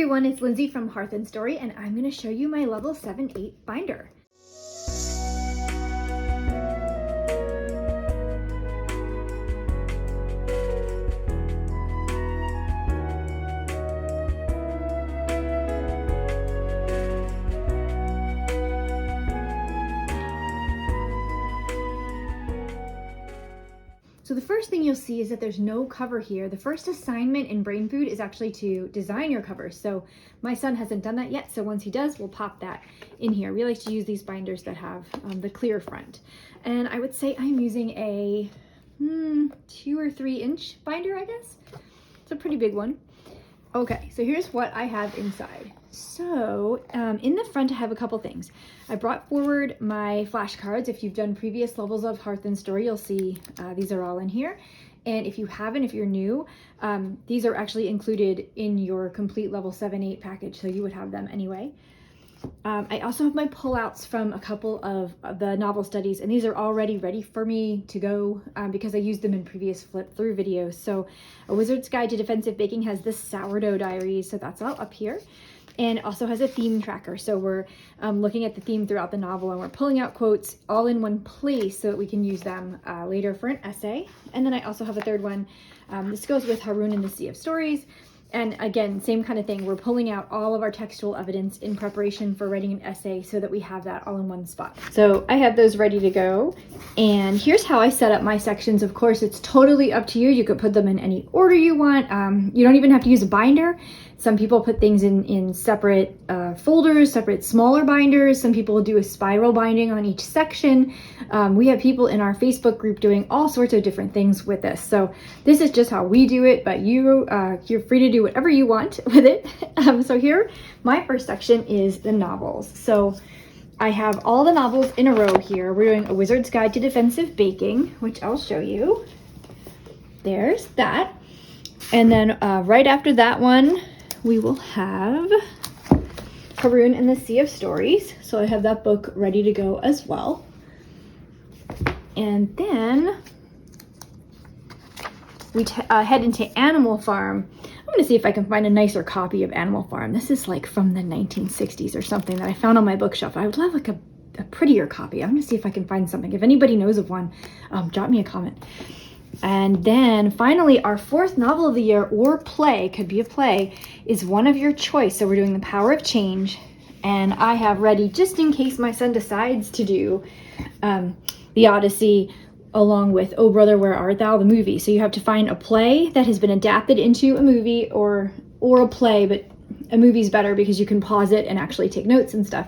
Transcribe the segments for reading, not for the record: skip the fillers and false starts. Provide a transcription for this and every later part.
everyone, it's Lindsay from Hearth Story, and I'm going to show you my level 7-8 binder. So the first thing you'll see is that there's no cover here. The first assignment in Brain Food is actually to design your covers. So my son hasn't done that yet. So once he does, we'll pop that in here. We like to use these binders that have the clear front. And I would say I'm using a 2 or 3 inch binder, I guess. It's a pretty big one. Okay, so here's what I have inside. So in the front, I have a couple things. I brought forward my flashcards. If you've done previous levels of Hearth Story, you'll see these are all in here. And if you haven't, if you're new, these are actually included in your complete level 7-8 package, so you would have them anyway. I also have my pullouts from a couple of the novel studies, and these are already ready for me to go because I used them in previous flip through videos. So A Wizard's Guide to Defensive Baking has this sourdough diary, so that's all up here. And also has a theme tracker. So we're looking at the theme throughout the novel, and we're pulling out quotes all in one place so that we can use them later for an essay. And then I also have a third one. This goes with Haroun and the Sea of Stories. And again, same kind of thing. We're pulling out all of our textual evidence in preparation for writing an essay so that we have that all in one spot. So I have those ready to go. And here's how I set up my sections. Of course, it's totally up to you. You could put them in any order you want. You don't even have to use a binder. Some people put things in separate folders, separate smaller binders. Some people do a spiral binding on each section. We have people in our Facebook group doing all sorts of different things with this. So this is just how we do it, but you're free to do whatever you want with it. So here, my first section is the novels. So I have all the novels in a row here. We're doing A Wizard's Guide to Defensive Baking, which I'll show you. There's that. And then right after that one, we will have Haroun and the Sea of Stories. So I have that book ready to go as well. And then we head into Animal Farm. I'm going to see if I can find a nicer copy of Animal Farm. This is like from the 1960s or something that I found on my bookshelf. I would love like a prettier copy. I'm going to see if I can find something. If anybody knows of one, drop me a comment. And then finally, our fourth novel of the year, or play, could be a play, is one of your choice. So we're doing The Power of Change. And I have ready, just in case my son decides to do The Odyssey along with Oh Brother, Where Art Thou, the movie. So you have to find a play that has been adapted into a movie, or a play, but a movie's better because you can pause it and actually take notes and stuff.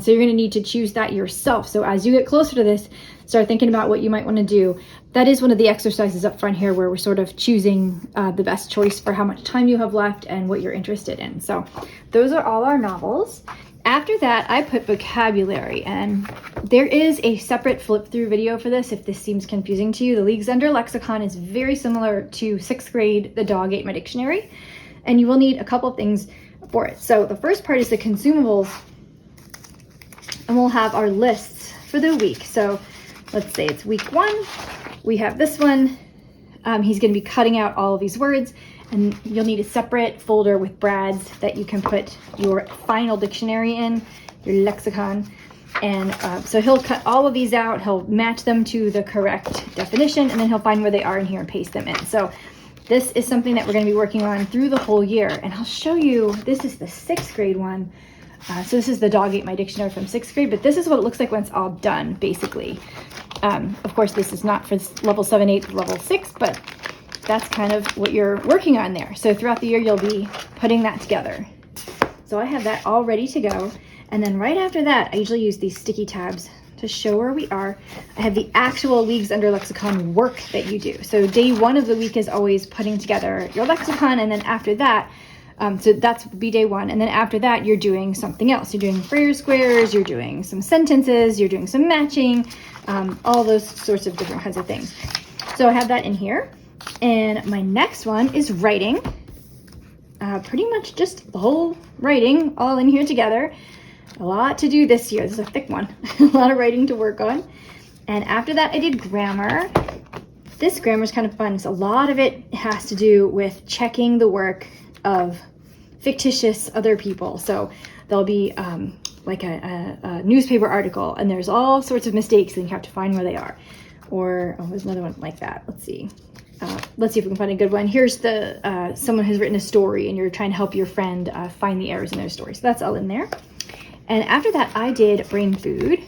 So you're going to need to choose that yourself. So as you get closer to this, start thinking about what you might want to do. That is one of the exercises up front here where we're sort of choosing the best choice for how much time you have left and what you're interested in. So those are all our novels. After that, I put vocabulary, and there is a separate flip through video for this if this seems confusing to you. The Leagues Under Lexicon is very similar to 6th grade, The Dog Ate My Dictionary, and you will need a couple of things for it. So the first part is the consumables, and we'll have our lists for the week. So let's say it's week 1. We have this one. He's going to be cutting out all of these words, and you'll need a separate folder with brads that you can put your final dictionary in, your lexicon. And so he'll cut all of these out. He'll match them to the correct definition, and then he'll find where they are in here and paste them in. So this is something that we're going to be working on through the whole year. And I'll show you, this is the 6th grade one. So this is The Dog Ate My Dictionary from 6th grade, but this is what it looks like when it's all done, basically. Of course, this is not for level 7-8, level 6, but that's kind of what you're working on there. So throughout the year, you'll be putting that together. So I have that all ready to go. And then right after that, I usually use these sticky tabs to show where we are. I have the actual Leagues Under Lexicon work that you do. So day 1 of the week is always putting together your lexicon, and then after that, so that's be day 1. And then after that, you're doing something else. You're doing Freyer squares, you're doing some sentences, you're doing some matching, all those sorts of different kinds of things. So I have that in here. And my next one is writing. Pretty much just the whole writing all in here together. A lot to do this year. This is a thick one. A lot of writing to work on. And after that, I did grammar. This grammar is kind of fun. So a lot of it has to do with checking the work of fictitious other people. So there'll be like a newspaper article, and there's all sorts of mistakes, and you have to find where they are. Or, oh, there's another one like that. Let's see. Let's see if we can find a good one. Here's the someone has written a story, and you're trying to help your friend find the errors in their story. So that's all in there. And after that, I did brain food.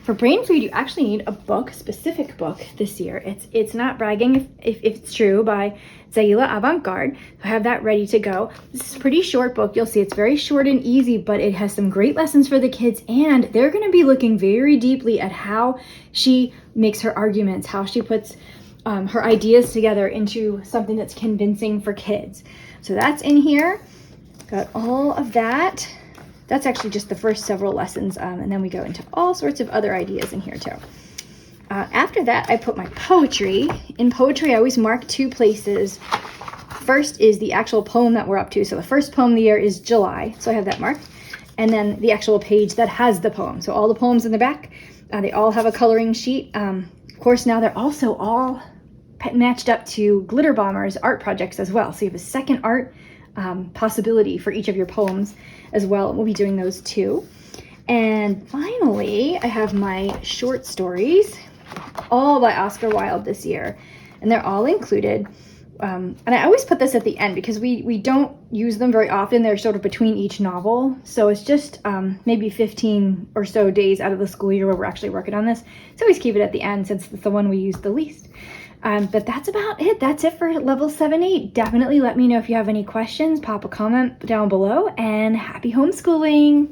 For brain food, you actually need a book, specific book this year. It's not bragging if it's true, by Zayila Avant-Garde. I have that ready to go. This is a pretty short book. You'll see it's very short and easy, but it has some great lessons for the kids, and they're going to be looking very deeply at how she makes her arguments, how she puts her ideas together into something that's convincing for kids. So that's in here. Got all of that. That's actually just the first several lessons, and then we go into all sorts of other ideas in here too. After that, I put my poetry. In poetry, I always mark 2 places. First is the actual poem that we're up to. So the first poem of the year is July, so I have that marked. And then the actual page that has the poem. So all the poems in the back, they all have a coloring sheet. Of course, now they're also all matched up to Glitter Bombers art projects as well. So you have a second art possibility for each of your poems as well. We'll be doing those too. And finally, I have my short stories, all by Oscar Wilde this year, and they're all included. And I always put this at the end because we don't use them very often. They're sort of between each novel. So it's just maybe 15 or so days out of the school year where we're actually working on this. So always keep it at the end since it's the one we use the least. But that's about it. That's it for level 7-8. Definitely let me know if you have any questions. Pop a comment down below, and happy homeschooling.